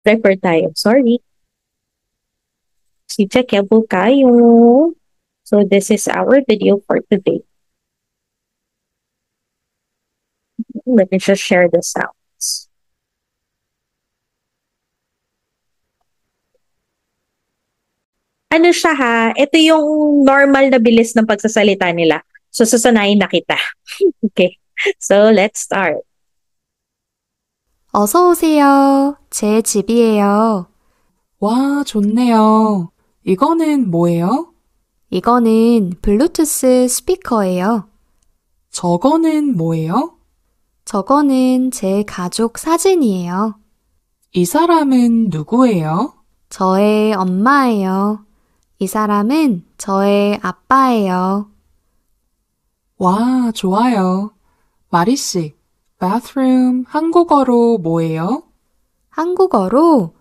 Refer tayo. Sorry. Checkable kayo. So this is our video for today. Let me just share the sounds. Ano siya ha? Ito yung normal na bilis ng pagsasalita nila. So sasanayin na kita. Okay. So let's start. 어서 오세요. 제 집이에요. 와, 좋네요. 이거는 뭐예요? 이거는 블루투스 스피커예요. 저거는 뭐예요? 저거는 제 가족 사진이에요. 이 사람은 누구예요? 저의 엄마예요. 이 사람은 저의 아빠예요. 와, 좋아요. 마리 씨, bathroom 한국어로 뭐예요? 한국어로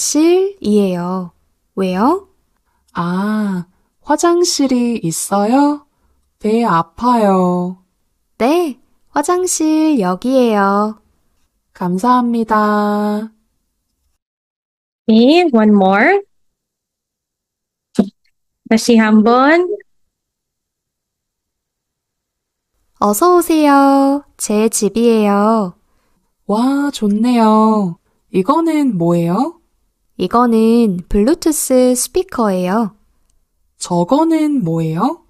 화장실이에요. 왜요? 아, 화장실이 있어요? 배 아파요. 네, 화장실 여기에요. 감사합니다. Okay, one more. 다시 한번. 어서 오세요. 제 집이에요. 와, 좋네요. 이거는 뭐예요? 이거는 블루투스 스피커예요. 저거는 뭐예요?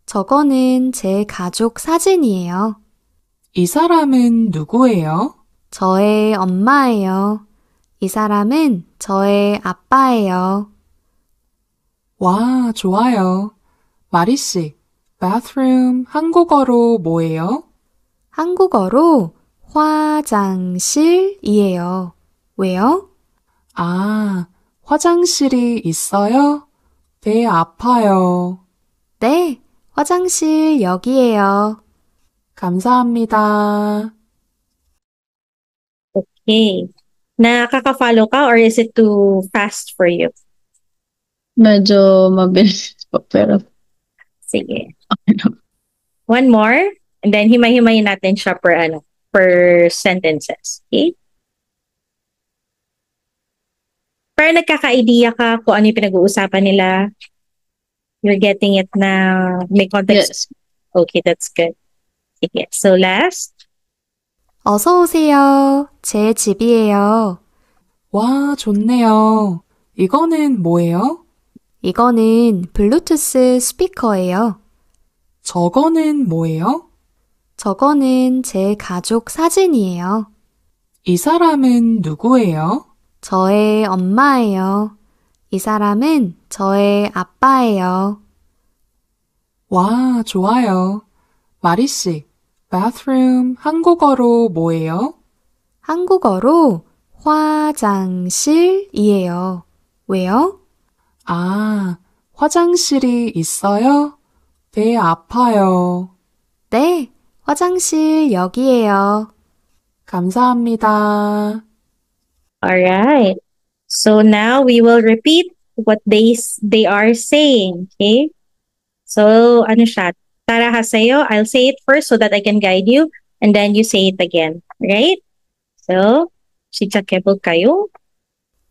저거는 제 가족 사진이에요. 이 사람은 누구예요? 저의 엄마예요. 이 사람은 저의 아빠예요. 와, 좋아요. 마리 씨, bathroom 한국어로 뭐예요? 한국어로 화장실이에요. 왜요? 아, 화장실이 있어요? 배 아파요. 네, 화장실 여기에요. 감사합니다. Okay. Nakaka-follow ka or is it too fast for you? Medyo mabilis po, pero Sige. okay lang. One more. And then himay-himayin natin siya per sentences. Okay? Pero nagkaka-idea ka kung ano yung pinag-uusapan nila. You're getting it na may context. Yes. Okay, that's good. Sige. So last. 어서 오세요. 제 집이에요. 와, 좋네요. 이거는 뭐예요? 이거는 블루투스 스피커예요. 저거는 뭐예요? 저거는 제 가족 사진이에요. 이 사람은 누구예요? 저의 엄마예요. 이 사람은 저의 아빠예요. 와, 좋아요. 마리 씨, bathroom 한국어로 뭐예요? 한국어로 화장실이에요. 왜요? 아, 화장실이 있어요? 배 아파요. 네, 화장실 여기에요. 감사합니다. Alright. So now we will repeat what they are saying. Okay? So ano siya? Tara hasayo. I'll say it first so that I can guide you. And then you say it again. Right? So, 시작해볼 kayo.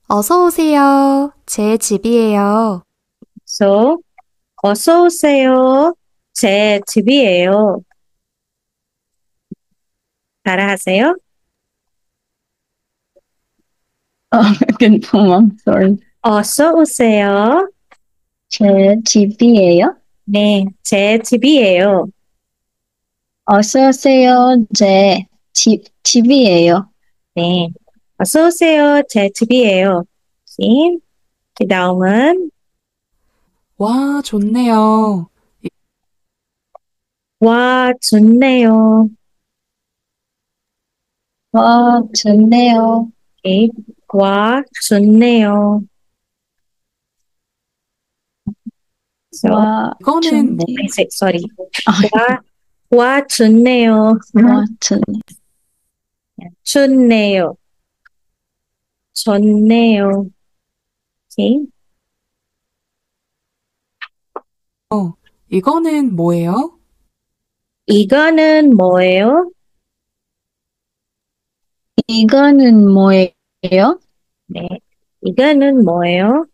어서 오세요. 제 집이에요. So, 어서 오세요. 제 집이에요. 따라하세요. Again po, ma'am. Sorry. 어서 오세요. 제 집이에요? 네, 제 집이에요. 어서 오세요. 제 집이에요. 네, 어서 오세요. 제 집이에요. 네, 그 다음은 와, 좋네요. 와, 좋네요. 와, 좋네요. 네, 와, 좋네요. So, 와, 이거는 뭐, sorry. 아, 와, 좋네요. 와, 좋네. 좋네요. 좋네요. 오케이. 이거는 뭐예요? 이거는 뭐예요? 이거는 뭐예요? 네. 이거는 뭐예요?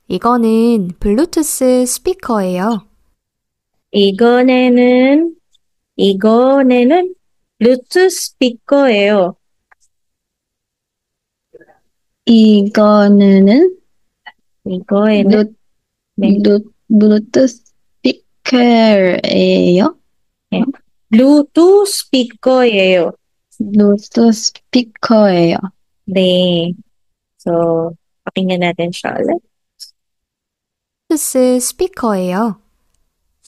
이거는 블루투스 스피커예요. 이거는 블루투스 스피커예요. 이거는 이거에는 네, 블루투스 스피커예요. 네. 블루투스 스피커예요. 블루투스 스피커예요. 네. So, pakinggan natin siya ulit. 블루투스 스피커예요.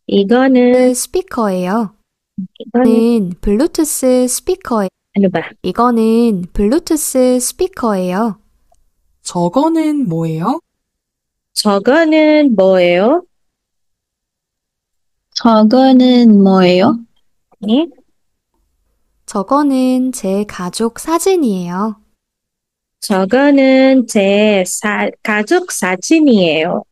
이거는 스피커예요. 이거는 이거는 블루투스 스피커예요. ano ba? 이거는 블루투스 스피커예요. 저거는 뭐예요? 저거는 뭐예요? 저거는 뭐예요? 네. 저거는 제 가족 사진이에요. 저거는 제 가족 사진이에요.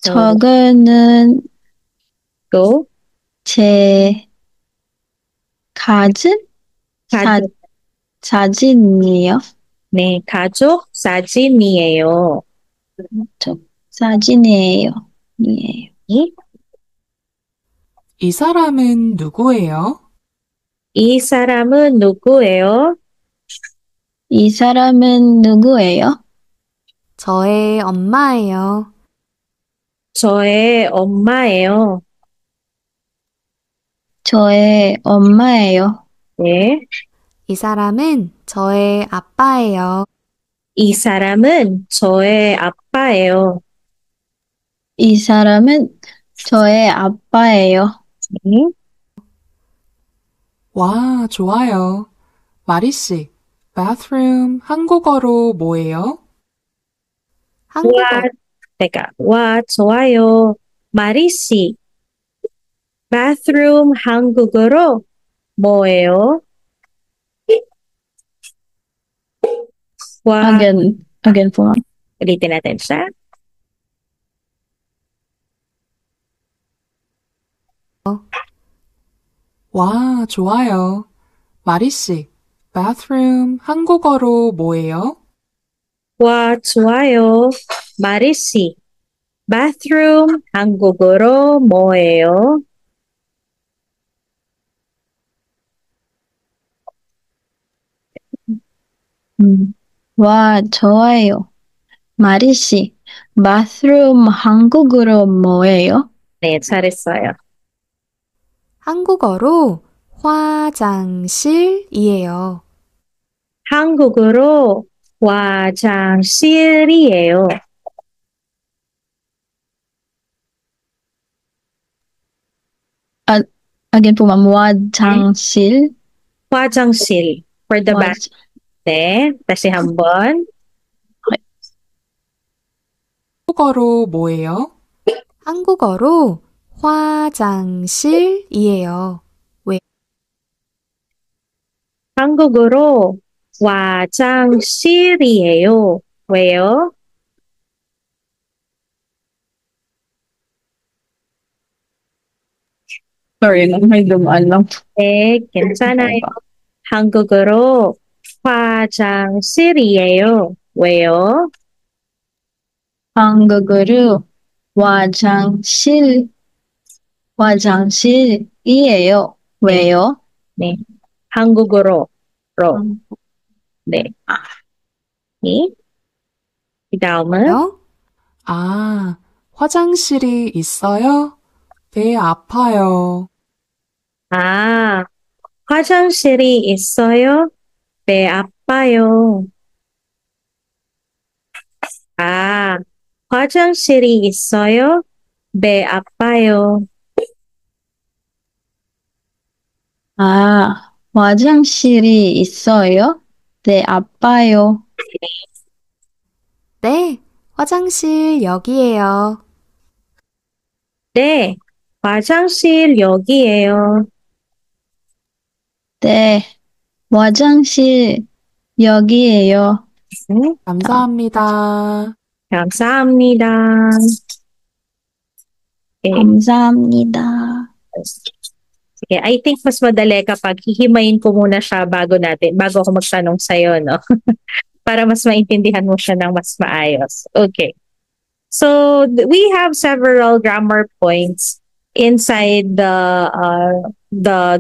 저거는 또 제 가진 가족, 사진이에요. 네, 가족 사진이에요. 사진이에요. 이에요. 네. 이 사람은 누구예요? 이 사람은 누구예요? 이 사람은 누구예요? 저의 엄마예요. 저의 엄마예요. 저의 엄마예요. 네. 이 사람은 저의 아빠예요. 이 사람은 저의 아빠예요. 이 사람은 저의 아빠예요. 네. 와, 좋아요. 마리씨, bathroom 한국어로 뭐예요? 한국어. 와, 좋아요. 마리씨, bathroom 한국어로 뭐예요? 와, Again po. ulitin natin siya. 와, 좋아요. 마리씨, bathroom 한국어로 뭐예요? 와, 좋아요. 마리씨, bathroom 한국어로 뭐예요? 와, 좋아요. 마리씨, bathroom 한국어로 뭐예요? 네, 잘했어요. 한국어로 화장실이에요. 한국어로 화장실이에요. Again po, ma'am. 화장실. 화장실. For the back. 네, 다시 한번. 한국어로 뭐예요? 한국어로 화장실이에요. 한국어로 화장실이에요. 왜요? Sorry, may dumaan lang. 네, 괜찮아요. 한국어로 화장실이에요. 왜요? 한국어로 화장실이에요. 왜요? 네, 한국어로. 네. 네. 그 다음은 아, 화장실이 있어요? 배 아파요. 아, 화장실이 있어요? 배 아파요. 아, 화장실이 있어요? 배 아파요. 아, 화장실이 있어요? 네, 아파요. 네, 화장실 여기에요. 네, 화장실 여기에요. 네, 화장실 여기에요. 감사합니다. 감사합니다. 네. 감사합니다. Sige, I think mas madali kapag hihimayin ko muna siya bago ako magtanong sa'yo, no? Para mas maintindihan mo siya ng mas maayos. Okay. So, we have several grammar points inside the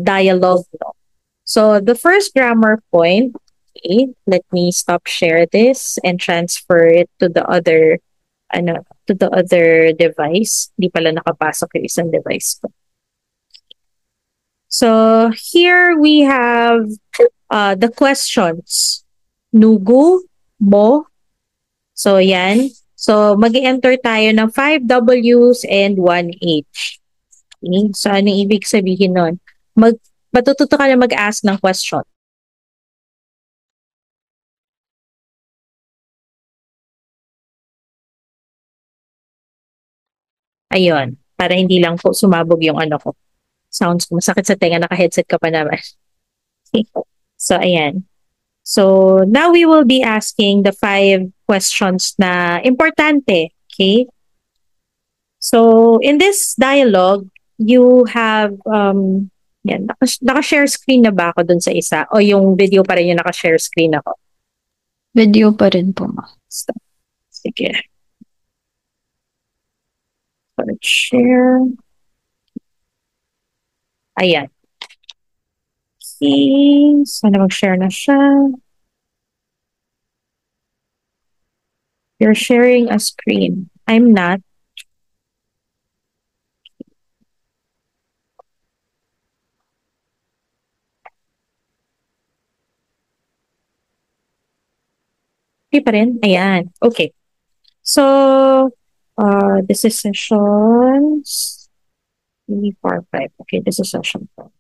dialogue, no? So, the first grammar point, okay, let me stop share this and transfer it to the other device. Di pala nakapasok yung isang device ko. So here we have the questions. Nugu, mo. So yan. So mag-enter tayo ng 5 W's and 1 H. Okay? So ano ibig sabihin nun? Matututo ka na mag-ask ng question. Ayun. Para hindi lang po sumabog yung ano ko. Sounds ko. Masakit sa tenga. Naka-headset ka pa naman. Okay. So ayan. So now we will be asking the 5 questions na importante. Okay? So in this dialogue, you have yan, naka-share screen na ba ako dun sa isa? O yung video pa rin yung naka-share screen ako? Video pa rin po, ma. Sige. Share. Ayan. Okay. Sana mag-share na siya. You're sharing a screen. I'm not. Okay pa rin? Ayan. Okay. So, this is sessions 3, 4, 5. Okay, this is session 4.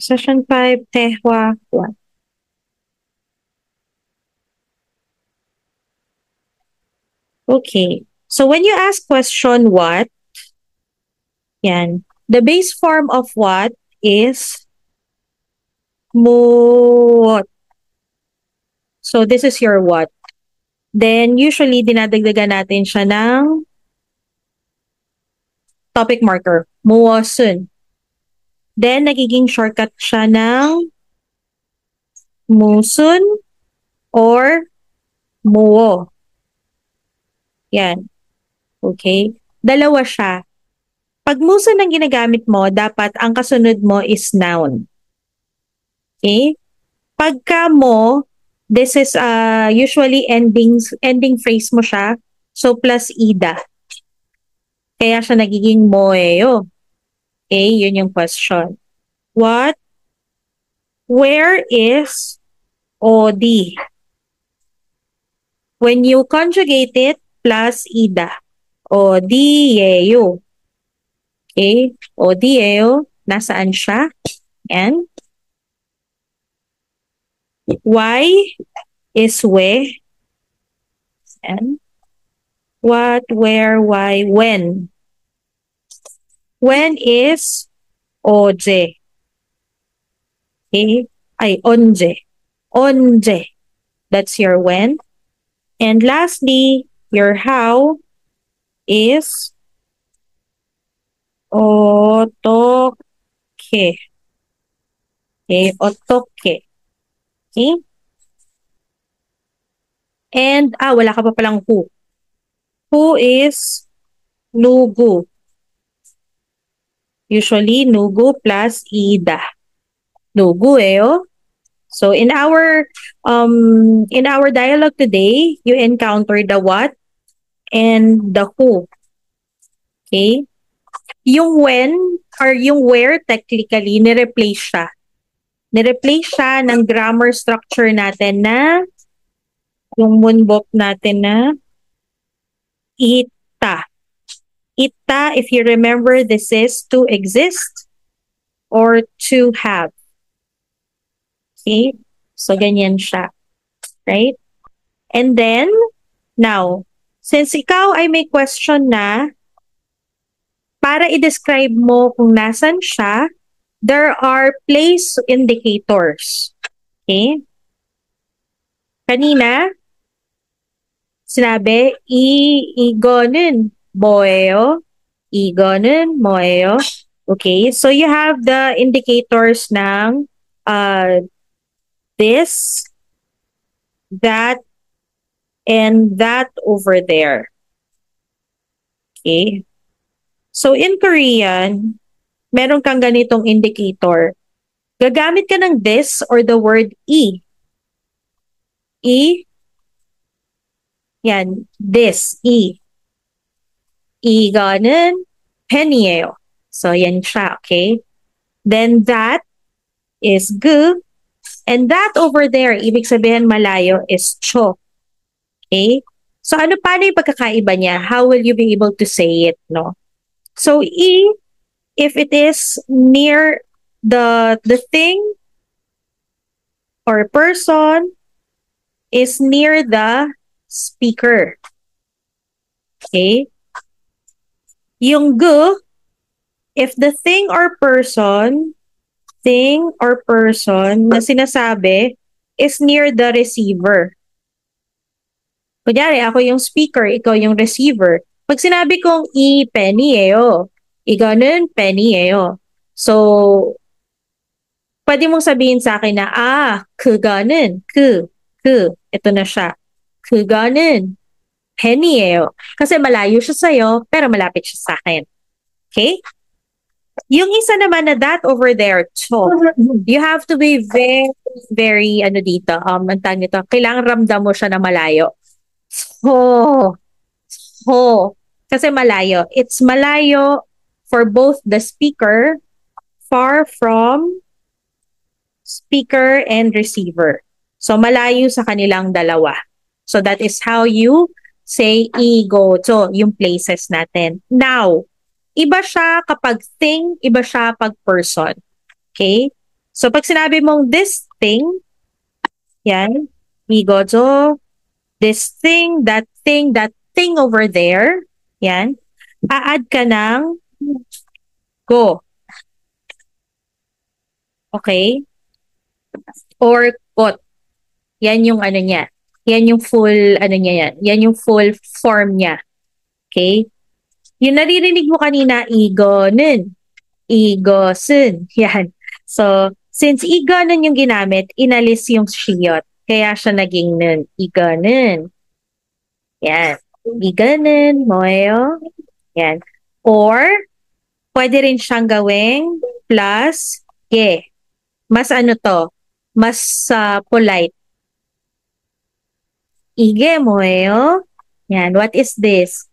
Session 5, Tehwa 1. Okay. So when you ask question what, yan, the base form of what is mo. So this is your what. Then usually dinadagdagan natin siya ng topic marker, muosun. Then nagiging shortcut siya ng musun or muo. Yan. Okay? Dalawa siya. Pag musun ang ginagamit mo, dapat ang kasunod mo is noun. Okay? Pagka mo, this is usually ending phrase mo siya. So plus ida. Kaya siya nagiging moeo. Okay, yun yung question. What? Where is OD? When you conjugate it, plus ida. ODEO. Okay, ODEO. Nasaan siya? And why is we? And what, where, why, when? When is oje? Okay? Ay, onje. Onje. That's your when. And lastly, your how is otoke. Okay, otoke. Okay? And, wala ka pa palang who. Who is nugu. Usually, nugu plus ida. Nugu, oh. So, in our dialogue today, you encounter the what and the who. Okay? Yung when or yung where, technically, nireplace siya. Nireplace siya ng grammar structure natin na yung moonbook natin na ita. Ita, if you remember, this is to exist or to have. Okay? So, ganyan siya. Right? And then, now, since ikaw ay may question na, para i-describe mo kung nasan siya, there are place indicators. Okay? Kanina, sinabi, 이거는 뭐예요? 이거는 뭐예요? Okay, so you have the indicators ng this, that, and that over there. Okay. So in Korean, meron kang ganitong indicator. Gagamit ka ng this or the word e. E. Yan. This. E. 이거는 펜이에요. So yan siya. Okay. Then that is gu. And that over there, ibig sabihin malayo, is cho. Okay? So paano yung pagkakaiba niya? How will you be able to say it, no? So E, if it is near the thing or person, is near the speaker. Okay? Yung gu, if the thing or person na sinasabi is near the receiver. Kunyari, ako yung speaker, ikaw yung receiver. Pag sinabi kong pennyeo, iganun pennyeo. So, pwede mong sabihin sa akin na, 그거는, ito na siya. 그거는 pennyeo. Kasi malayo siya sa'yo, pero malapit siya sa akin. Okay? Yung isa naman na that over there, cho, you have to be very, very, dito, ang tawag nito, kailangan ramdam mo siya na malayo. So, kasi malayo. It's malayo for both the speaker, far from speaker and receiver. So, malayo sa kanilang dalawa. So, that is how you say ego. So, yung places natin. Now, iba siya kapag thing, iba siya pag person. Okay? So, pag sinabi mong this thing, yan, igojo, this thing, that thing over there, yan, add ka ng go. Okay? Or kot. Yan yung niya. Yan yung full, niya yan. Yan yung full form niya. Okay? Yung naririnig mo kanina, igo는, igosun. Yan. So, since igo는 yung ginamit, inalis yung shiyot. Kaya siya naging nun. Igo는. Yan. Igo는, moyo. Yan. Or, pwede rin siyang gawing plus ge. Mas to? Mas polite. Ige moyo. Yan. What is this?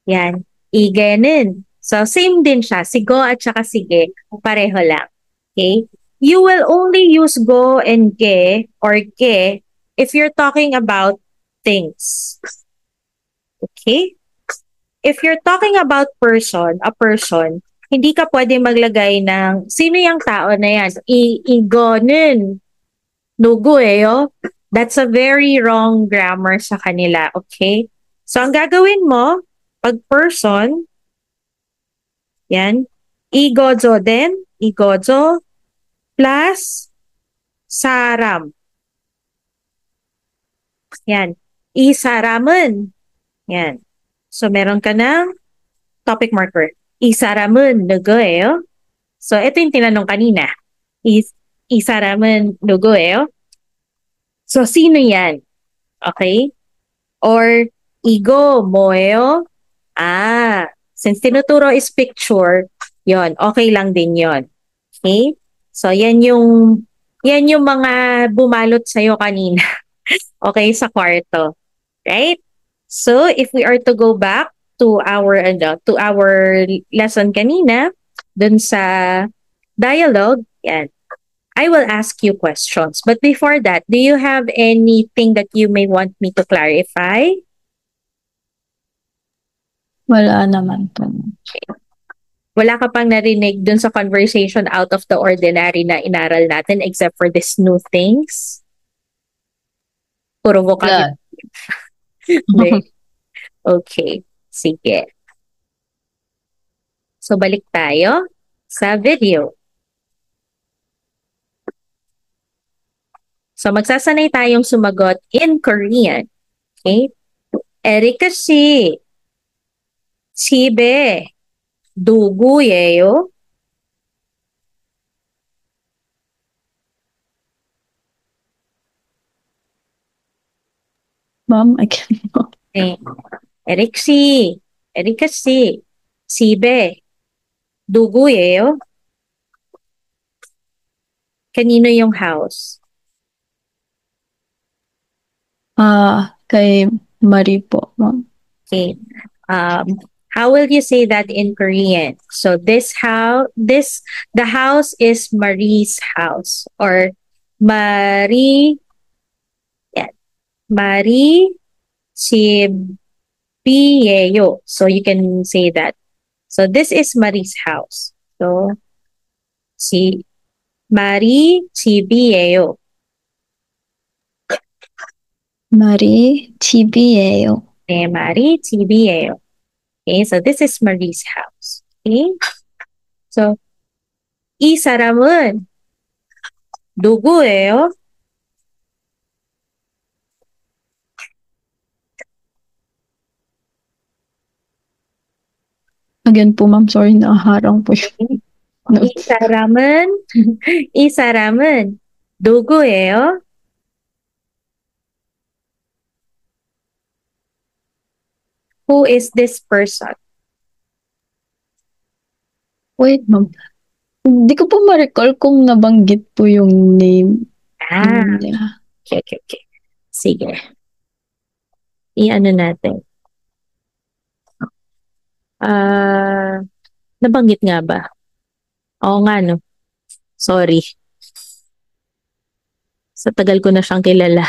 Yan. Igenin. So, same din siya. Si go at saka si ge. Pareho lang. Okay? You will only use go and ge or ge if you're talking about things. Okay? If you're talking about a person, hindi ka pwede maglagay ng, sino yung tao na yan? Igonin. Nugueyo. That's a very wrong grammar sa kanila. Okay? So, ang gagawin mo, pag person, yan, igojo din, igojo, plus saram. Yan, isaram은. Yan. So, meron ka ng topic marker. isaram은 누구예요? So, ito yung tinanong kanina. isaram은 누구예요? So, sino yan? Okay? Or, igo 뭐예요? Since tinuturo is picture, yon, okay lang din yon. Okay? So, yan yung mga bumalot sa'yo kanina. Okay, sa kwarto. Right? So, if we are to go back to our lesson kanina, dun sa dialogue, yan, I will ask you questions. But before that, do you have anything that you may want me to clarify? Wala naman po. Wala ka pang narinig dun sa conversation out of the ordinary na inaral natin except for these new things? Puro vocabulary. Okay. Sige. So, balik tayo sa video. So, magsasanay tayong sumagot in Korean. Okay? 에리카 씨, 집에 누구예요? Ma'am, I cannot. 네. 에릭 씨, 에리카 씨, 집에 누구예요? Kanino yung house? Kay Marie po, ma'am. Okay. How will you say that in Korean? So the house is Marie's house or Marie, yeah, Marie 집이에요. So you can say that. So this is Marie's house. So si Marie 집이에요. Marie 집이에요. 네, Marie 집이에요. Okay, so this is Marie's house. Okay? So 이 사람은 누구예요? Again po, ma'am, sorry, nakaharang po yung 이 notes. 사람은 이 사람은 누구예요? Who is this person? Wait, ma'am. Hindi ko po ma-recall kung nabanggit po yung name Ah, niya. okay. Sige. I-ano natin. Nabanggit nga ba? Oo nga, no? Sorry. Sa tagal ko na siyang kilala.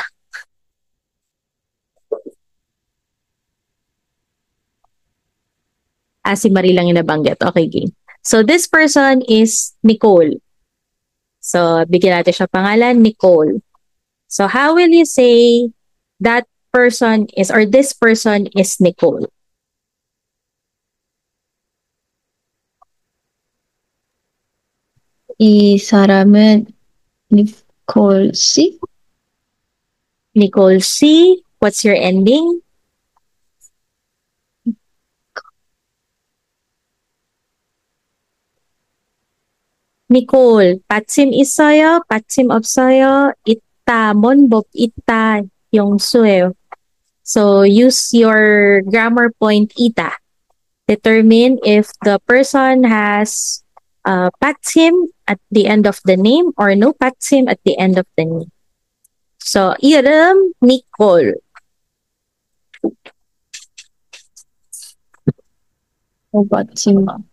Si Marie lang yung nabanggit. Okay, game. So, this person is Nicole. So, bigyan natin siya pangalan, Nicole. So, how will you say that person is, or this person is Nicole? 이 사람은 Nicole C. Nicole C. What's your ending? Nicole, 받침 있어요? 받침 없어요? 있다, 뭔법 있다, 용수예요. So use your grammar point ita. Determine if the person has 받침 at the end of the name or no 받침 at the end of the name. So 이름 Nicole. 받침, ma'am.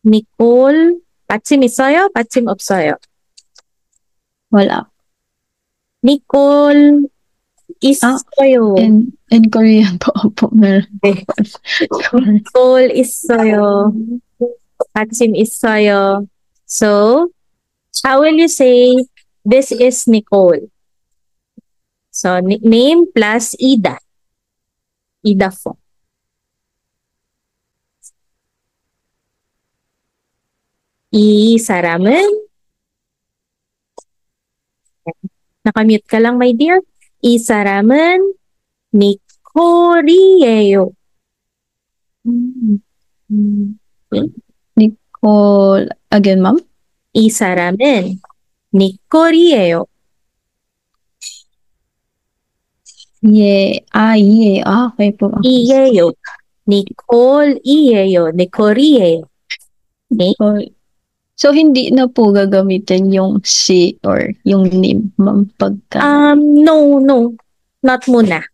Nicole, 받침 있어요? 받침 없어요? Wala. Nicole 있어요. In Korean po, opo, meron. 네. Sorry. Nicole 있어요. 받침 있어요. So, how will you say this is Nicole? So, name plus Ida. Ida form. 이 사람은 nakamute ka lang, my dear. 이 사람은 Nicole이에요. Okay. Nicole, again, ma'am? 이 사람은 Nicole이에요. 이에요. Okay po. 이에요. Nicole이에요. Nicole이에요. Okay. So, hindi na po gagamitin yung she or yung name, ma'am, pagka... No. Not muna.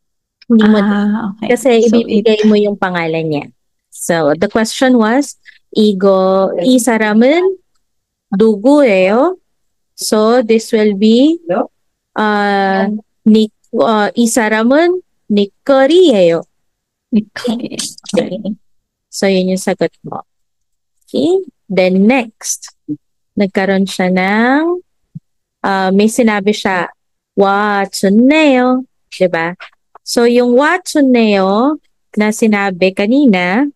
Hindi mo okay. kasi So, ibibigay mo yung pangalan niya. So, the question was, 이 사람은 누구예요? So, this will be, 이 사람은 니꺼리예요. Okay. So, yun yung sagot mo. Okay? Then, next. Nagkaroon siya ng, may sinabi siya, 와, 좋네요. Diba? So, yung 와, 좋네요 na sinabi kanina,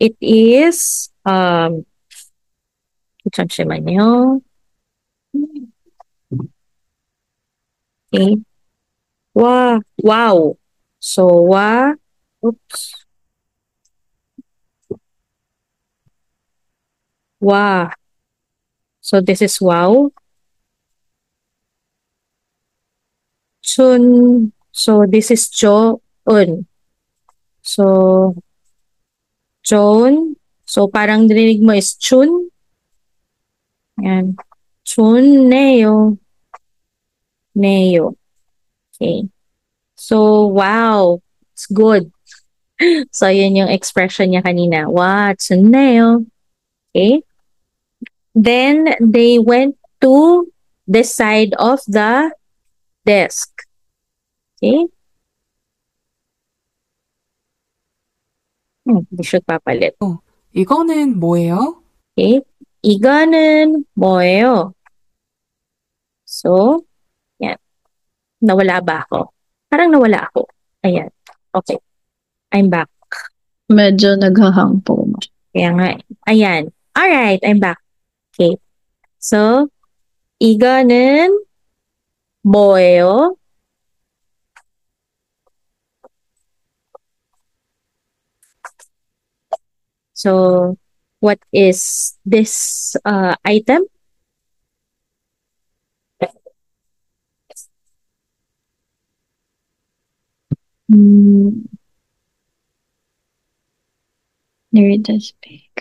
it is, 잠시만요. Okay. Wow. So, oops. Wa. So, this is wow. Chun. So, this is jo-un. So, Joan. So, parang dirinig mo is chun. Yan. Chun, neo. Neo. Okay. So, wow. It's good. So, yun yung expression niya kanina. Wow, chun, neo. Okay. Then, they went to the side of the desk. Okay. They should papalit. 이거는 뭐예요? Okay. 이거는 뭐예요? So, yan. Nawala ba ako? Parang nawala ako. Ayan. Okay. I'm back. Medyo naghahang po. Kaya nga. Ayan. Alright, I'm back. Okay. So, 이거는 뭐예요? So, what is this item? Read the speak.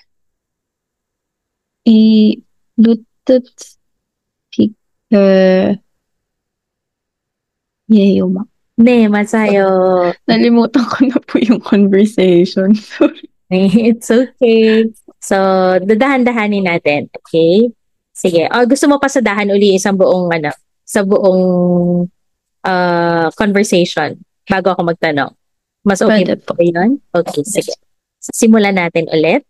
이 Bluetooth speaker 예요, 막. 네, 맞아요. Nalimutan ko na po yung conversation. Sorry. It's okay. So, dadahan-dahanin natin. Okay? Sige. Gusto mo pa sa dahan uli isang buong, sa buong conversation bago ako magtanong? Mas okay Pwede po. ba yun? Okay, sige. Simulan natin ulit.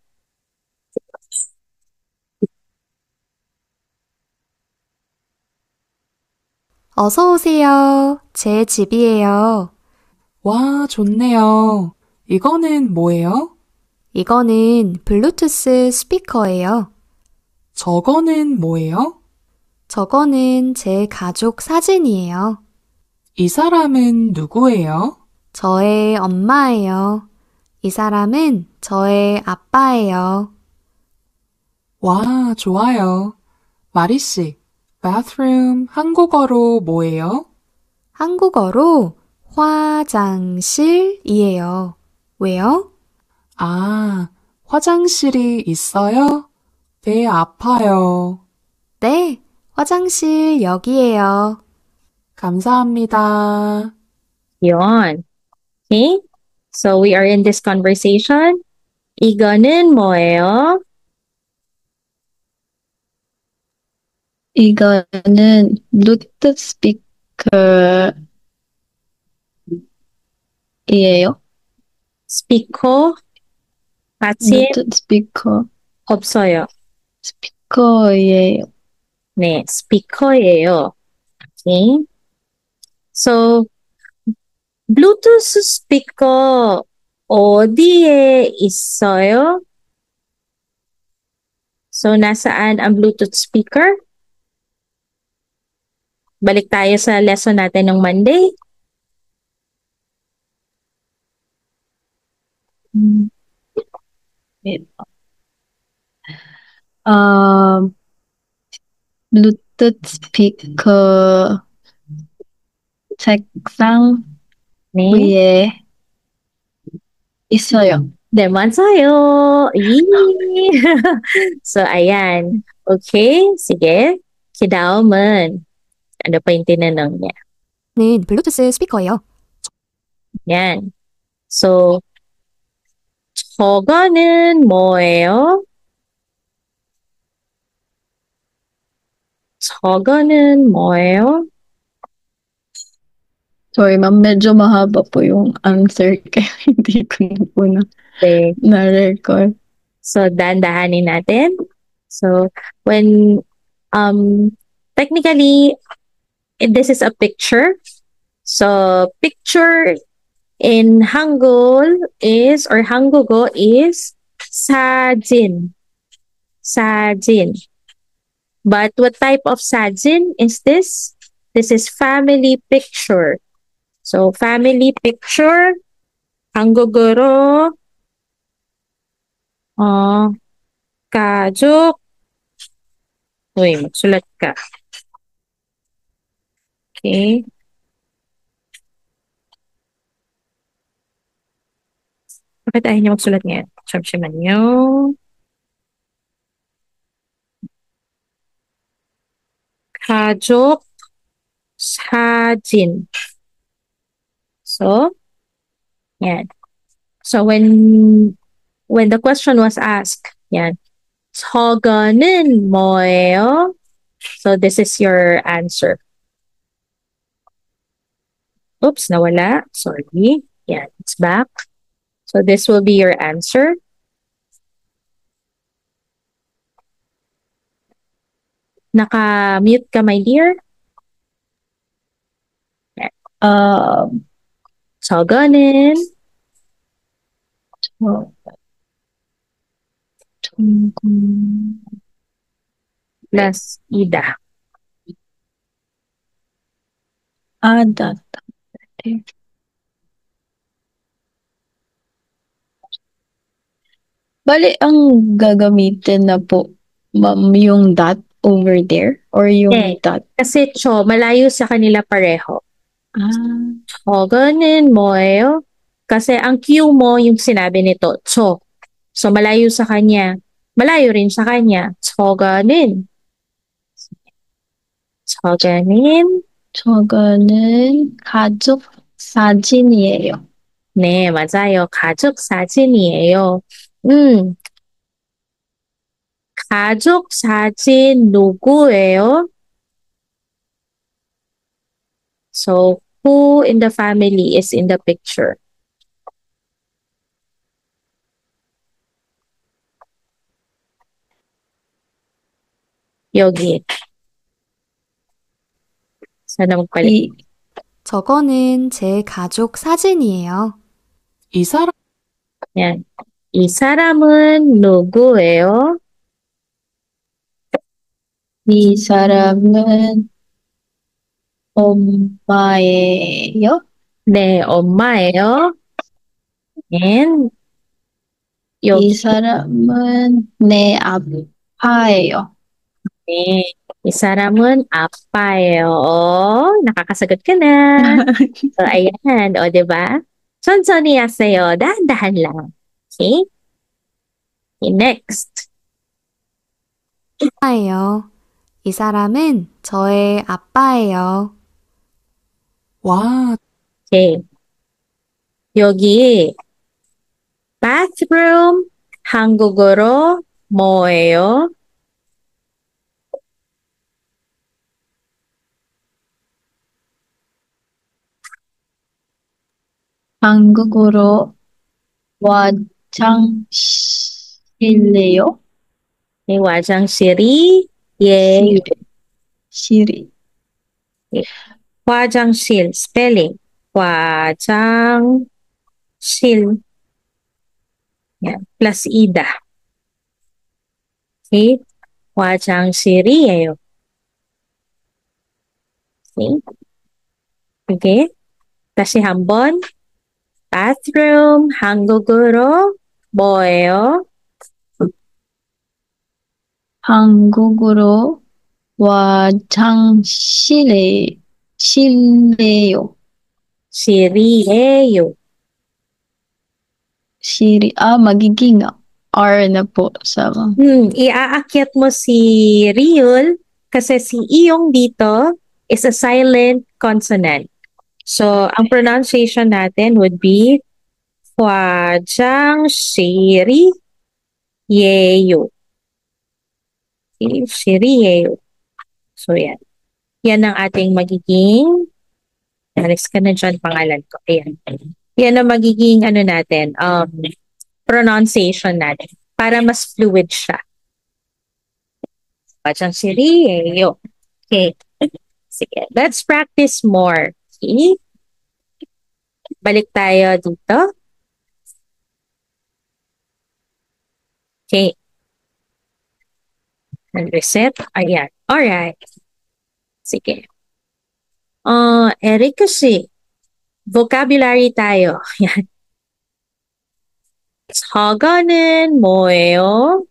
어서 오세요. 제 집이에요. 와, 좋네요. 이거는 뭐예요? 이거는 블루투스 스피커예요. 저거는 뭐예요? 저거는 제 가족 사진이에요. 이 사람은 누구예요? 저의 엄마예요. 이 사람은 저의 아빠예요. 와, 좋아요. 마리 씨, bathroom 한국어로 뭐예요? 한국어로 화장실이에요. 왜요? 아, 화장실이 있어요? 배 아파요. 네, 화장실 여기에요. 감사합니다. Yun. Okay? So, we are in this conversation. 이거는 뭐예요? 이거는 Bluetooth speaker이에요. 스피커 같이 Bluetooth speaker 없어요. 스피커예요. 네, 스피커예요. Okay? So, Bluetooth speaker 어디에 있어요? So, nasaan ang Bluetooth speaker? Balik tayo sa lesson natin ng Monday. Wait. Bluetooth speaker 책상 네. 위에 있어요. 네, 맞아요. Yee! So, ayan. Okay, sige. Kidaomen. Ano pa yung tinanong niya? 는 블루투스 스피커예요. Yan. So, 저거는 뭐예요? 저거는 뭐예요? Sorry, ma'am. Medyo mahaba po yung answer kaya hindi ko na po 네. na-record. So, dahan-dahanin natin. So, when, technically, this is a picture. So, picture in Hangul is, or Hangugo is, 사진. 사진. But what type of sajin is this? This is family picture. So, family picture, 한국어로, 가족, uy, magsulat ka. Okay. Bakit ayaw niya magsulat ngayon? 잠시만요. 가족 사진. So, yan. So, when the question was asked, yan, 저거는 뭐예요? So, this is your answer. Oops, nawala. Sorry. Yan, it's back. So, this will be your answer. Naka-mute ka, my dear? 저거는 plus ida. Data. Bali, ang gagamitin na po, ma'am, yung dot over there? Or yung Hindi. dot? Kasi malayo sa kanila pareho. Ah, 저거는 뭐예요? Kasi ang cue mo yung sinabi nito, 저. So malayo sa kanya. Malayo rin sa kanya. 저거는. 저거는. 저거는 가족 사진이에요. 네, 맞아요. 가족 사진이에요. 가족 사진 누구예요? So, who in the family is in the picture? 여기. sana magpalit. 저거는 제 가족 사진이에요. 이 사람 Yan. 이 사람은 누구예요? 이 사람은 엄마예요? 네, 엄마예요. And 이 여기. 사람은 내 아빠예요. 네. 이 사람은 아빠예요. Nakakasagot ka na. So, ayan. O, diba? 천천히 하세요. 다han-dahan lang. Okay? Okay, next. 아빠예요. 이 사람은 저의 아빠예요. 와, Okay. 여기 bathroom 한국어로 뭐예요? 한국어로 화장실이에요? 네, 화장실이 예. 시리. 화장실 spelling. 화장실. Yan. Plus ida. Okay? 화장실이에요. Okay? Okay? 다시 한번. bathroom 한국어로 뭐예요? 한국어로 실내요. 실이에요. magiging R na po sa Iaakyat mo si Riul kasi si iyong dito is a silent consonant. So, ang pronunciation natin would be 화장실이에요. Okay, 실이에요. So, yan. Yan ang ating magiging, alis ka na dyan, pangalan ko. Ayan. Yan ang magiging, natin, pronunciation natin para mas fluid siya. 화장실이에요. Okay. Sige, let's practice more. Okay? Balik tayo dito. Okay. Reset. Ayan. Alright. Sige. Eric kasi, vocabulary tayo. Yan. 저거는 뭐예요?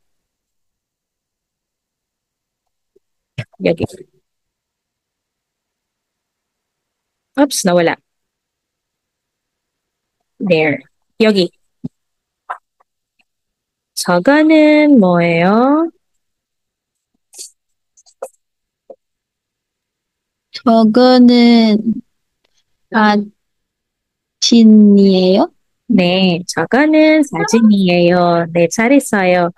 여기. Oops, nawala. There. 여기. 저거는 뭐예요? 저거는 사진이에요? 네, 저거는 사진이에요. 네, 잘했어요.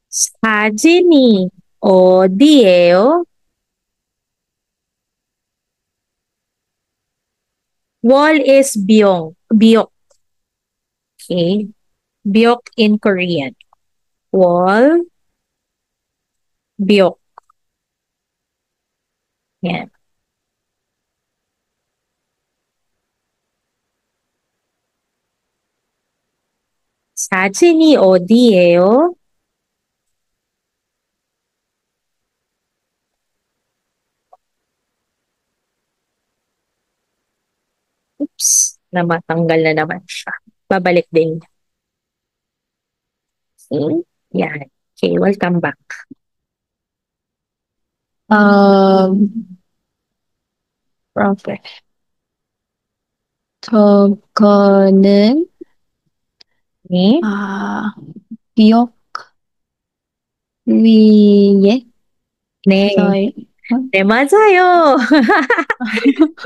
사진이 어디예요? Wall is byong. Byok. Okay. Byok in Korean. Wall, byok. Yan. 사진이 어디예요? Oops, namatanggal na naman siya. Babalik din. Okay. Yan. Okay, welcome back. proper. 저거는 Okay. 기억 위에 네. 있어요. 네, 맞아요.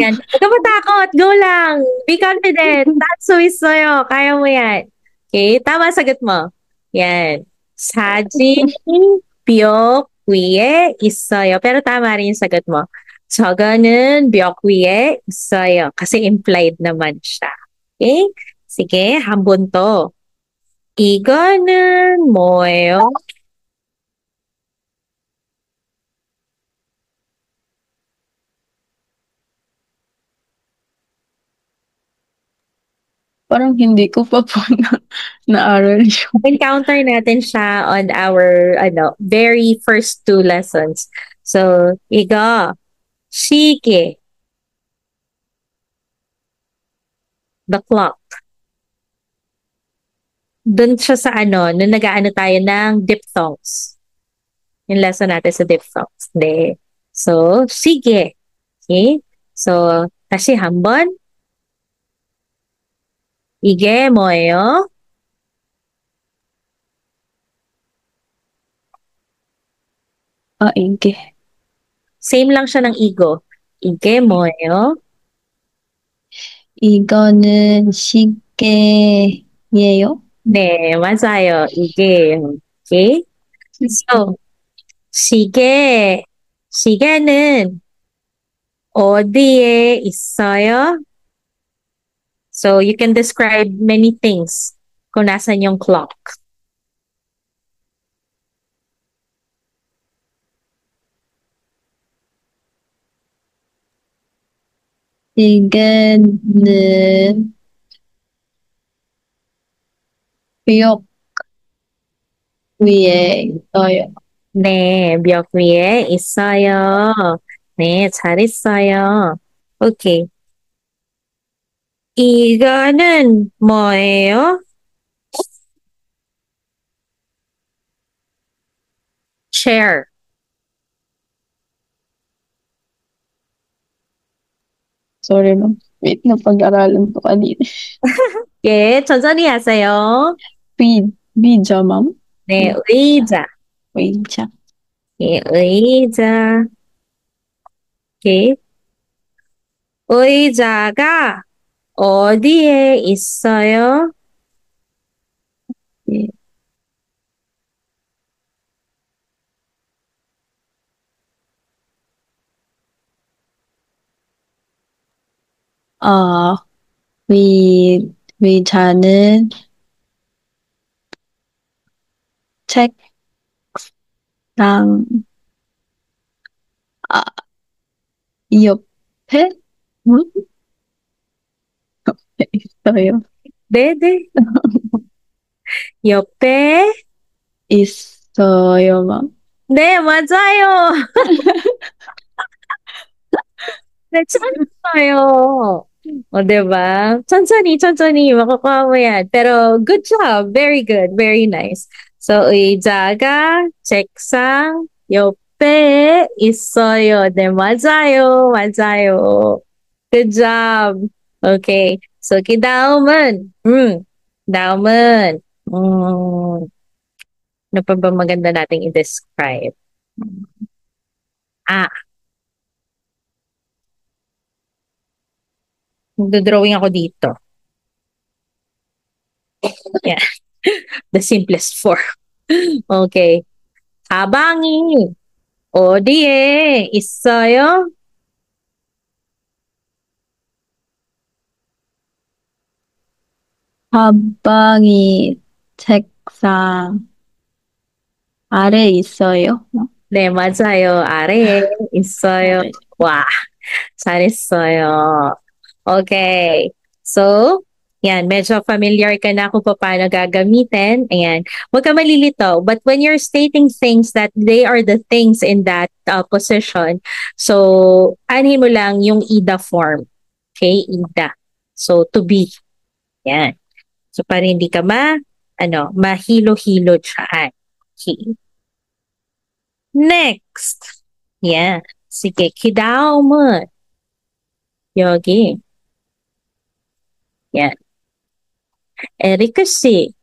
Yan. Huwag ka matakot. Go lang. Be confident. Taas mo 있어요. Kaya mo yan. Okay, tama sagot mo. Yan. 사진 벽 위에 있어요. Pero tama rin yung sagot mo. 저거는 벽 위에 있어요. Kasi implied naman siya. Okay? Sige, 한 번 더. 이거는 뭐예요? Parang hindi ko pa po naaral yung Encounter natin siya on our very first 2 lessons. So, 이거 시계, the clock. Doon siya sa nung nag-aano tayo ng diphthongs. Yung lesson natin sa diphthongs. 네. So, 시계. Okay? So, 다시 한번. 이게 뭐예요? 이게. Same lang siya ng 이거. 이게 뭐예요? 이거는 시계예요? 네, 맞아요. 이게. Okay? So, 시계는 어디에 있어요? So, you can describe many things kung nasan yung clock. 이거는 벽 위에 있어요. 네, 벽 위에 있어요. 네, 잘했어요. 오케이. 이거는 뭐예요? chair. Sorry, ma'am. Wait, napag-aralan ko kanina. 예, 천천히 하세요. 비자, ma'am? 네, 의자. 의자. 예, 의자. 오케이. 의자가 어디에 있어요? 예. 의자는 책상 옆에 있어요. 네네. 옆에 있어요, ma'am. 네, 맞아요. 네, 잘했어요. O, diba? 천천히, 천천히. Makukuha mo yan. Pero, good job. Very good. Very nice. So, 의자가 책상 옆에 있어요. 네, 맞아요. 맞아요. Good job. Okay. So, 다음은, ano pa ba maganda nating i-describe? Ah, magdodrawing ako dito. Yeah. The simplest form. Okay. 가방이 어디에 있어요? 가방이 책상 아래 있어요. 네, 맞아요. 아래에 있어요. 아래. 와, 잘했어요. Okay. So, yan, medyo familiar ka na kung paano gagamitin. Ayan. Huwag ka malilito. But when you're stating things that they are the things in that position, so, anhin mo lang yung ida form. Okay? Ida. So, to be. Yan. So, para hindi ka mahilo-hilo dyan. Okay. Next. Yan. Sige, kidaumun. 여기. Yan. 에리크 씨,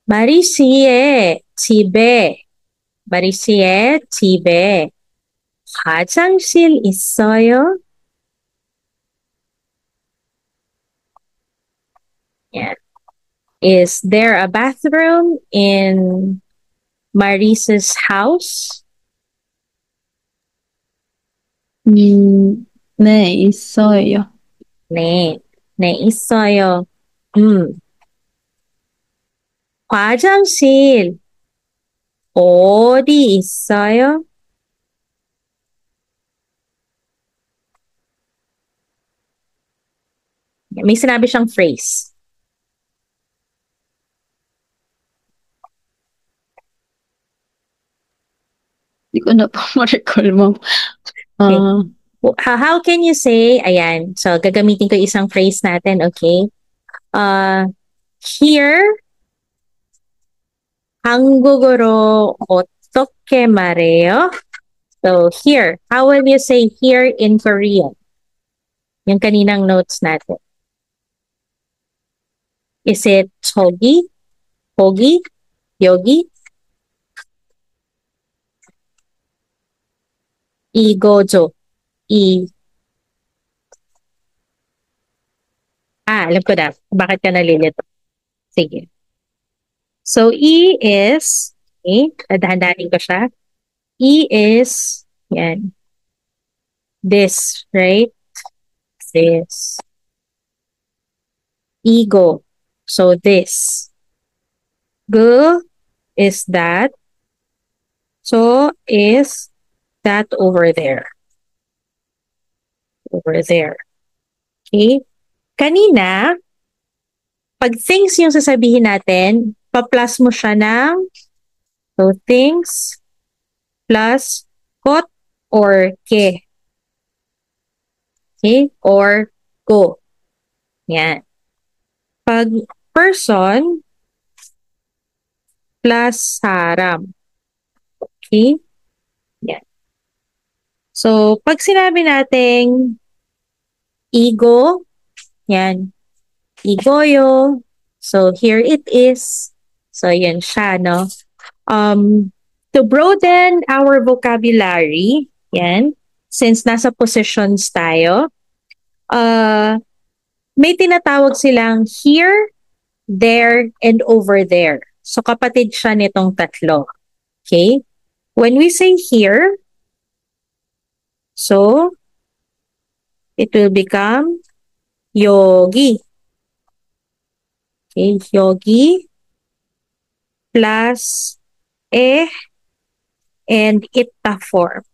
마리 씨의 집에 화장실 있어요? Yeah. Is there a bathroom in Maris's house? 네, 있어요. 네, 네, 있어요. 화장실 어디 있어요? May sinabi siyang phrase. Hindi ko na po ma-recall, ma'am. How can you say, ayan, so gagamitin ko isang phrase natin, okay? Here, 한국어로 어떻게 말해요? So here, how will you say here in Korean? Yung kaninang notes natin. Is it 저기, 거기, 여기? 이거죠. Alam ko na. Bakit ka nalilito? Sige. So, is, okay, dahan-dahanin ko siya. Is, yan, this, right? This. Ego. So, this. G is that. So, is that over there. Over there. Okay? Kanina, pag things yung sasabihin natin, pa-plus mo siya ng so things plus kot or ke. Okay? Or go. Yan. Pag person plus saram. Okay? Yan. So, pag sinabi nating ego, yan. Igoyo. So, here it is. So, yan siya, no? To broaden our vocabulary, yan, since nasa positions tayo, may tinatawag silang here, there, and over there. So, kapatid siya nitong tatlo. Okay? When we say here, so, it will become yogi. Okay, yogi plus and itta form.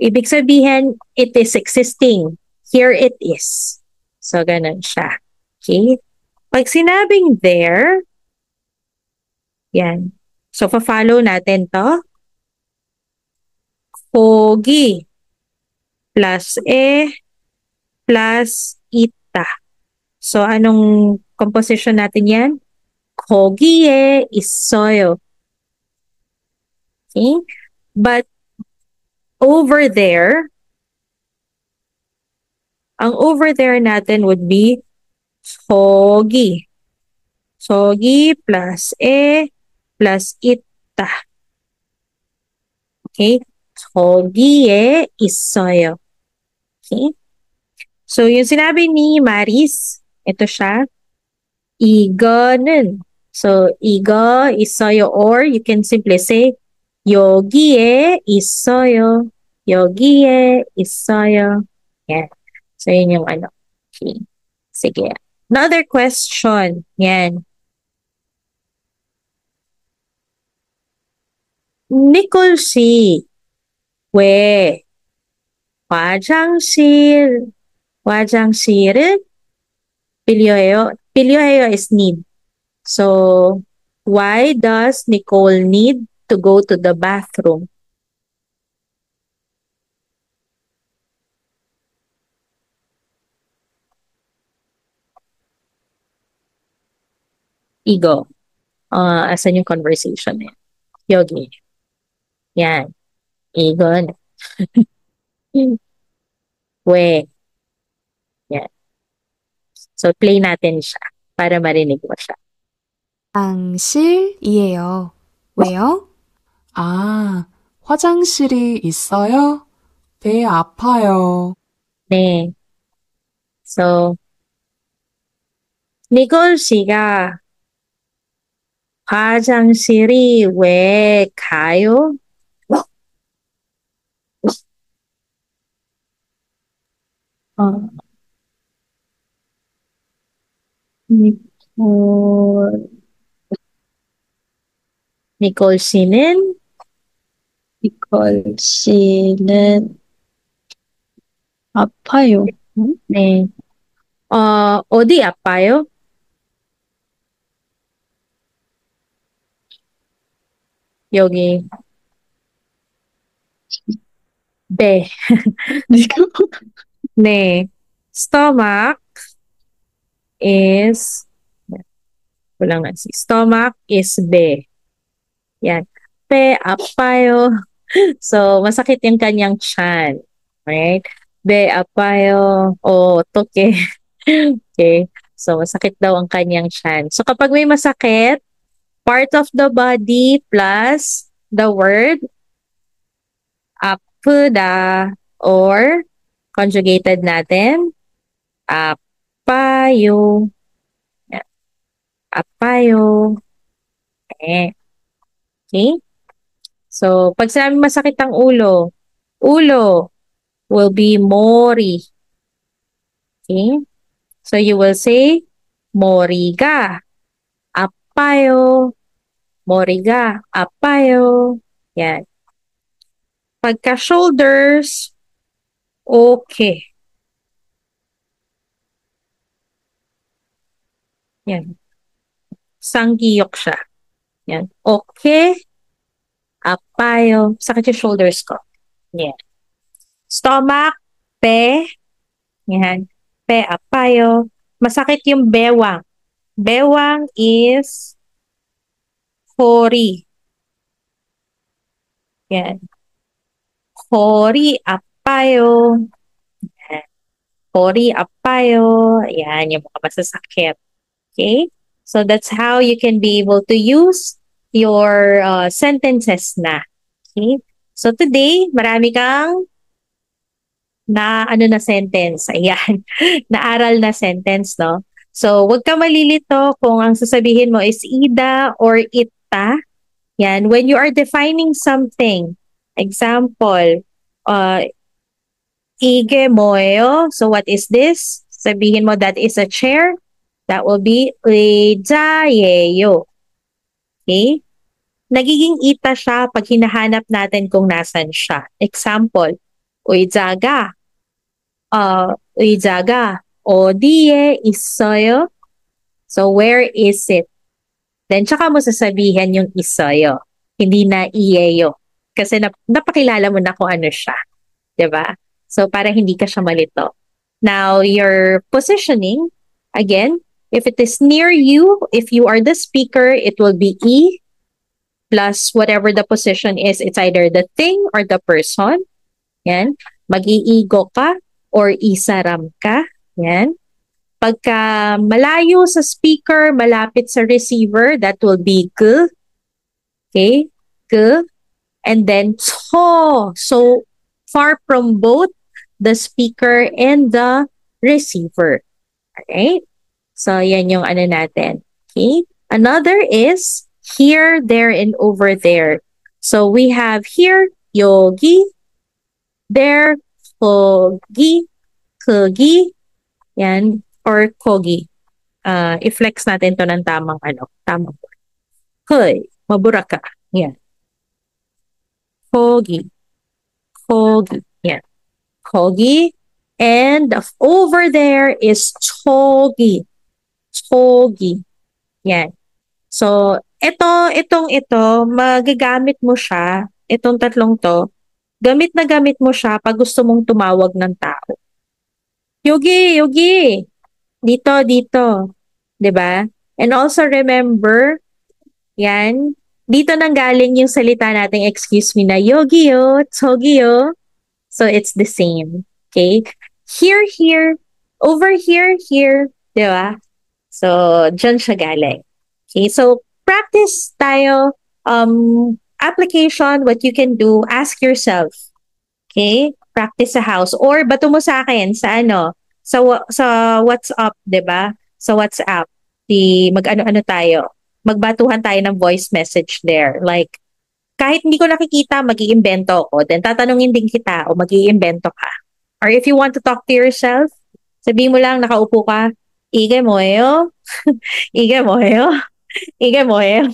Ibig sabihin, it is existing. Here it is. So, ganun siya. Okay? Pag sinabing there, yan. So, pa-follow natin to. Kogi plus plus ita. So, anong composition natin yan? 거기에 있어요. Okay? But over there, ang over there natin would be 저기. 저기 plus plus ita. Okay? 저기에 있어요. Okay? So, yung sinabi ni Maris, ito siya, 이거는. So, 이거 있어요, or you can simply say 여기에 있어요. 여기에 있어요. Yan. So, yun yung ano. Okay. Sige. Another question. Yan. Nicole C. 왜 화장실을 필요해요? 필요해요 is need. So, why does Nicole need to go to the bathroom? Ego. Asan yung conversation na yan? Yogi. Yan. Egon. We. Yan. So, play natin siya para marinig mo siya. 화장실이에요. 왜요? 아, 화장실이 있어요? 배 아파요. 네. So, Nicole 씨가 화장실이 왜 가요? Nicole 씨는 Nicole 씨는 아파요. 네. 어디 아파요? 여기 배. 네. Stomach is walang na si stomach is 배. Yan. 배 apayo. So, masakit yung kanyang tiyan. Right? 배 apayo. Toke. Okay. So, masakit daw ang kanyang tiyan. So, kapag may masakit, part of the body plus the word apuda or conjugated natin apayo. Yan. Apayo. Okay. Okay? So, pag sinabi masakit ang ulo will be mori. Okay? So, you will say, moriga, apayo, moriga, apayo. Yan. Pagka shoulders, okay. Yan. Sanggiyok siya. Yan. Okay. Apayo. Sakit yung shoulders ko. Yan. Stomach, pe. Yan. Pe, apayo. Masakit yung bewang. Bewang is hori. Yan. Hori, apayo. Yan. Hori, apayo. Yan, yung mga masasakit. Okay? So that's how you can be able to use your sentences na. Okay? So today, marami kang na sentence. Ayan. Naaral na sentence, no? So, wag ka malilito kung ang sasabihin mo is ida or ita. Yan. When you are defining something, example, ige moeo. So, what is this? Sabihin mo that is a chair. That will be 의자예요. Okay? Nagiging ita siya pag hinahanap natin kung nasan siya. Example, 의자가 의자가 어디에 있어요? So, where is it? Then, tsaka mo sasabihin yung 있어요. Hindi na iyeyo. Kasi napakilala mo na kung ano siya. 'Di ba? So, para hindi ka siya malito. Now, your positioning, again, if it is near you, if you are the speaker, it will be E plus whatever the position is. It's either the thing or the person. Yan. Mag-iigo ka or isaram ka. Yan. Pagka malayo sa speaker, malapit sa receiver, that will be G. Okay? G. And then to. So, far from both the speaker and the receiver. Alright? So, yan yung ano natin. Okay? Another is here, there, and over there. So, we have here, yogi, there, kogi, kogi, yan, or kogi. I-flex natin to ng tamang tamang word. Hoy, mabura ka. Yan. Kogi. Kogi. Yan. Kogi. And over there is chogi. Chogi. Yan. So, ito, magagamit mo siya, itong tatlong to, gamit na gamit mo siya pag gusto mong tumawag ng tao. Yogi, yogi. Dito. 'Di ba? And also remember, yan, dito nang galing yung salita nating excuse me na yogi yo, tsogi yo. So it's the same. Okay? Here, over here, 'di ba? So dyan siya galing. Okay, so practice tayo. Application, what you can do, ask yourself. Okay? Practice sa house. Or bato mo sa akin sa sa WhatsApp, 'di ba? Sa WhatsApp. Mag-ano-ano tayo. Magbatuhan tayo ng voice message there. Like, kahit hindi ko nakikita, mag-iimbento ako. Then tatanungin din kita o mag-iimbento ka. Or if you want to talk to yourself, sabihin mo lang, nakaupo ka, Ige moyo. Ige moyo. Ige moyo.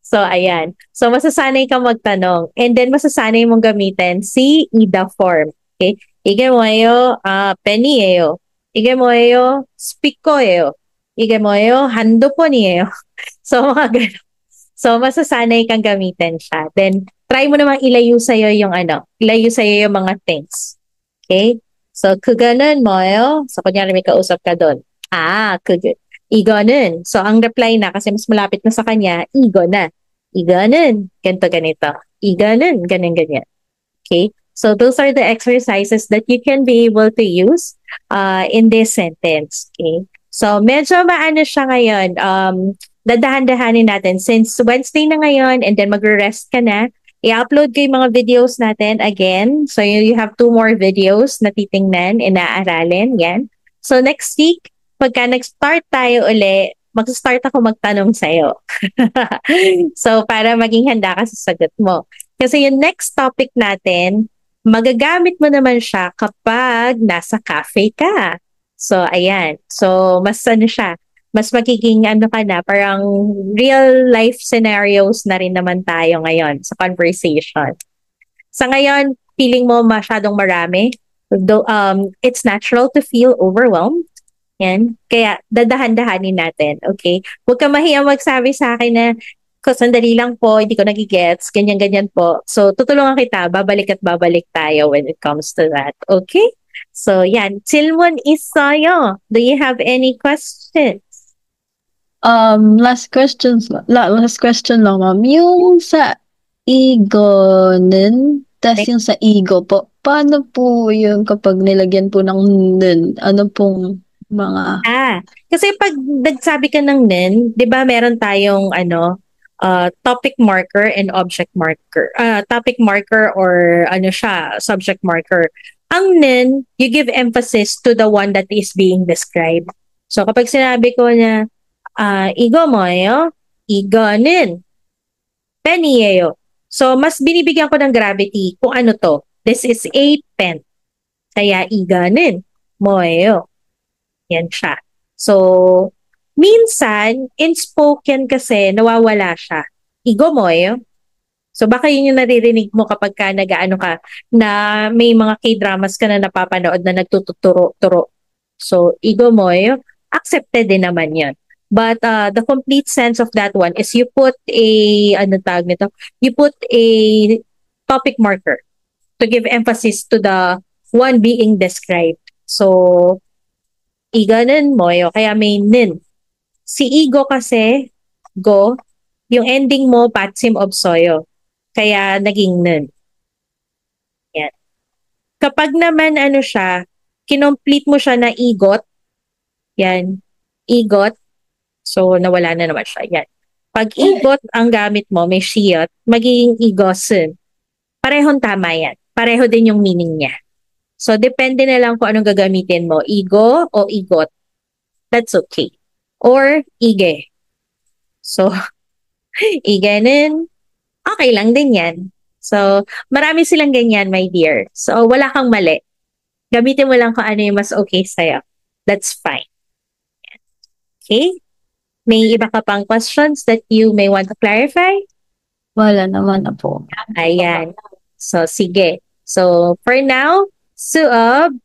So, ayan. So, masasanay kang magtanong. And then, masasanay mong gamitin si IDA form. Okay? Ige moyo, penny eyo. Ige moyo, speak ko eyo. Ige moyo, hando po niyo. So, mga ganun. So, masasanay kang gamitin siya. Then, try mo namang ilayo sa'yo yung ilayo sa'yo yung mga things. Okay? So, kaganon moyo. So, kunyari may kausap ka doon. Igonun. So, ang reply na, kasi mas malapit na sa kanya, igo na. Igonun. Ganito. Igonun. Ganyan. Okay? So, those are the exercises that you can be able to use in this sentence. Okay? So, medyo maano siya ngayon. Dadahan-dahanin natin. Since Wednesday na ngayon, and then magre-rest ka na, i-upload ko yung mga videos natin again. So, you have 2 more videos na titingnan, inaaralin. Yan. So, next week, pagka nag-start tayo uli, mag-start ako magtanong sa'yo. So, para maging handa ka sa sagot mo. Kasi yung next topic natin, magagamit mo naman siya kapag nasa cafe ka. So, ayan. So, mas mas magiging ka na, parang real life scenarios na rin naman tayo ngayon sa conversation. Sa ngayon, feeling mo masyadong marami. Though, it's natural to feel overwhelmed. Yan. Kaya, dadahan-dahanin natin. Okay? Huwag ka mahiyang magsabi sa akin na, sandali lang po, hindi ko nagigets, ganyan-ganyan po. So, tutulungan kita, babalik at babalik tayo when it comes to that. Okay? So, yan. Silmon Isayo, do you have any questions? Last question lang, ma'am. Yung sa igonin, tas yung sa ego po, paano po yung kapag nilagyan po ng nun? Ano pong mga... Kasi pag nagsabi ka ng nen, di ba meron tayong topic marker and object marker. Topic marker or subject marker. Ang nen, you give emphasis to the one that is being described. So kapag sinabi ko na, igo moyo, igonin, penyeyo. So, mas binibigyan ko ng gravity kung ano to. This is a pen. Kaya, iganin, moyo. Yan siya. So, minsan, in spoken kasi, nawawala siya. Igo moyo. So, baka yun yung naririnig mo kapag ka nag-ano ka, na may mga K-dramas ka na napapanood na nagtuturo-turo. So, igo moyo, accepted din naman yun. But the complete sense of that one is you put you put a topic marker to give emphasis to the one being described. So, iganon mo yo. Kaya may nin. Si igo kasi, go, yung ending mo, patsim obsoyo. Kaya naging nin. Yan. Kapag naman ano siya, kinomplete mo siya na igot, yan, igot, so nawala na naman siya. Yan. Pag igot ang gamit mo, may shiyot, magiging igosun. Parehong tama yan. Pareho din yung meaning niya. So, depende na lang kung anong gagamitin mo. Igo o igot. That's okay. Or ige. So, igenin, okay lang din yan. So, marami silang ganyan, my dear. So, wala kang mali. Gamitin mo lang kung ano yung mas okay sa'yo. That's fine. Okay? May iba ka pang questions that you may want to clarify? Wala naman na po. Ayan. So, sige. So, for now, suob,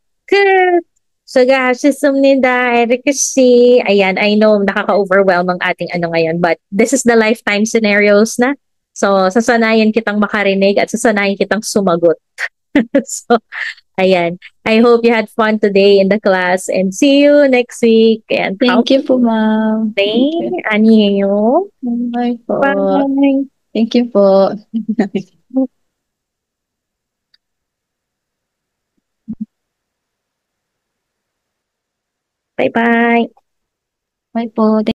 Sugasumnida, Eric kasi, ayan, I know nakaka-overwhelm ang ating ano ngayon, but this is the lifetime scenarios na. So, sasanayan kitang makarinig at sasanayan kitang sumagot. So, ayan. I hope you had fun today in the class and see you next week. And Thank you po, ma'am. Thank you. Anyo. Bye po. Bye. Thank you po. Bye-bye. Bye po.